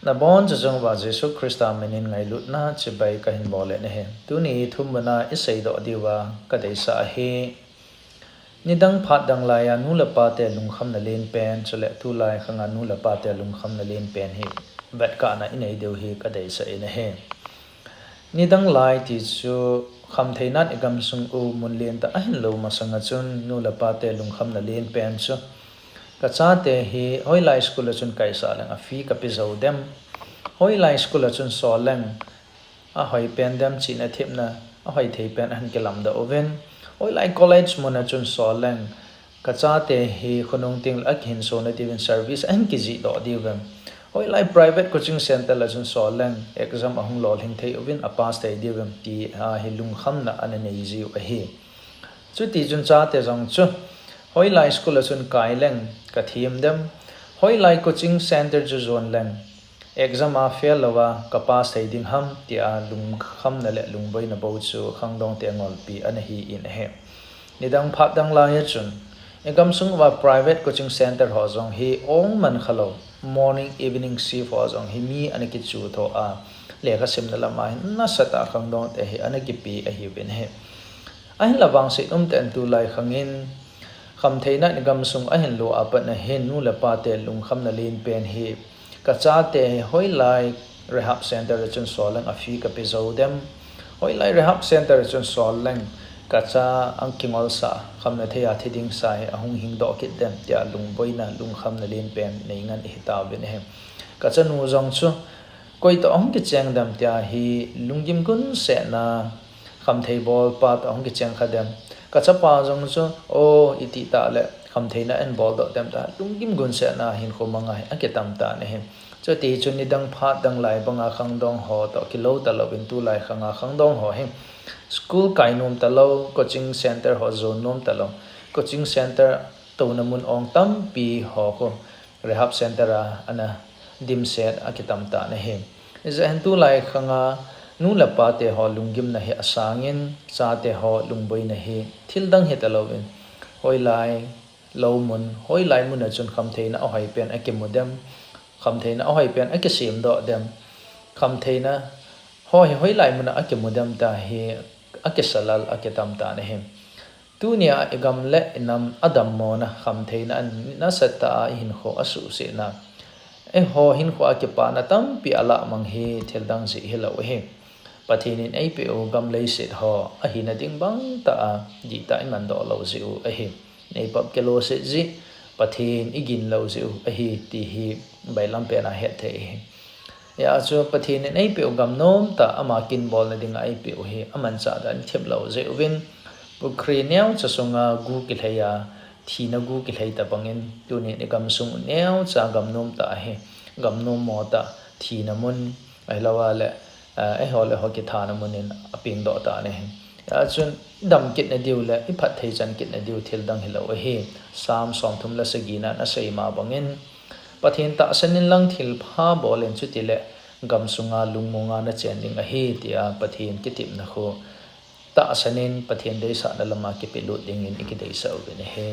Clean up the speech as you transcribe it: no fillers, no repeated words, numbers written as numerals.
na bon jong wa Jesu Christa menin ngai lut na chibai ka hin bole ne he tu ni thumna isei do diwa ka dei sa he nidang phat dang la ya nu la pa te lung kham na len pen chule tu lai khanga nu la pa te lung kham na len pen he bet ka na inei deu hi ka dei sa ene he nidang lai ti chu kham theinat igam sung u mun len ta ahin lo ma sanga chun nu la pa te lung kham na len pen chu ka cha te hi hoi lai school chun kai sa lang a fi ka pi zo dem hoi lai school chun so lang a hoi pen dem chi na thip na a hoi thei pen an ke lam da oven hoi lai college mon chun so lang ka cha te hi khunung ting a khin so na divin service an ki ji do divem hoi lai private coaching center la chun so lang exam ahung lol hing thei ovin a pass thei divem ti a hi lung kham na an nei ji a hi chu ti chun cha te jong chu hoi lai school chun kai leng ka thim dem hoi lai coaching center chu zon leng exam a fail lawa ka pass thei ding ham ti a lung kham na le lung boi na bo chu khang dong te ngol pi an hi in he nidang phat dang la ya chun egam sung wa private coaching center ho jong hi ong man khalo morning evening shift ho jong hi mi an ki chu tho a le kha sim na lama na sata khang dong te hi an ki pi a hi ben he ahin lawang se ten tu lai khangin kham theina ni gam sung ahin lo apat na hen nu la pa te lung kham na len pen hi ka cha te hoi lai rehab center chun solang a fi ka pe zo dem hoi lai rehab center chun solang ka cha ang kingol sa kham na theya thiding sai ahung hing do kit dem tia lung boina lung kham na len pen nei ngan hi ta ben he ka cha nu jong chu koi to ong ki cheng dam tia hi lungim gun se na kham thei bol pa to ong ki cheng kha dem ka cha pa jong chu o iti ta le kham theina en bol do tem ta lungim gun se na hin kho mangai a ke tam ta ne he cho ti chun ni dang phat dang lai banga khang dong ho to kilo ta lo bin tu lai khanga khang dong ho he school kai nom ta lo coaching center ho zone nom ta lo coaching center to na mun ong tam pi ho ko rehab center a ana dim set a ki tam ta ne he is en tu lai khanga nu la pa te ho lungim na he asangin cha te ho lungboi na he thil dang he ta lo in hoi lai lo mun hoi lai mun a chun kham theina a hoi pen a ke modem kham theina a hoi pen a ke sim do dem kham theina hoi lai mun a ke modem ta he a ke salal a ke tam ta ne he tunia egam le nam adam mo na kham theina an na sata hin kho asu se na e ho hin kho a ke pa na tam pi ala mang he thil dang si he lo he pathinin ai pe o gam lei sit ho a hi na ding bang ta di ta in man do lo ziu a hi nei pap ke lo se ji pathin igin lo ziu a hi ti hi bailam pe na het the ya chu pathin nei pe o gam nom ta ama kin bol na ding ai pe o hi aman cha dan thep lo ziu win pukri neu cha sunga gu ki thaya thi na gu ki thai ta bangin tu ni gam sung neu cha gam nom ta he gam nom mo ta thi na mun ai lawa le ai hole ho ki thana munin aping do ta ne ya chun dam kit na diu le i phat thei chan kit na diu thil dang hilo he sam som thum la sagina na sei ma bangin pathin ta sanin lang thil pha bolen chu ti le gam sunga lungmonga na chen ding a he tia pathin kitip na kho ta sanin pathin dei sa na lama ki pilut ding in ikidei sa ne he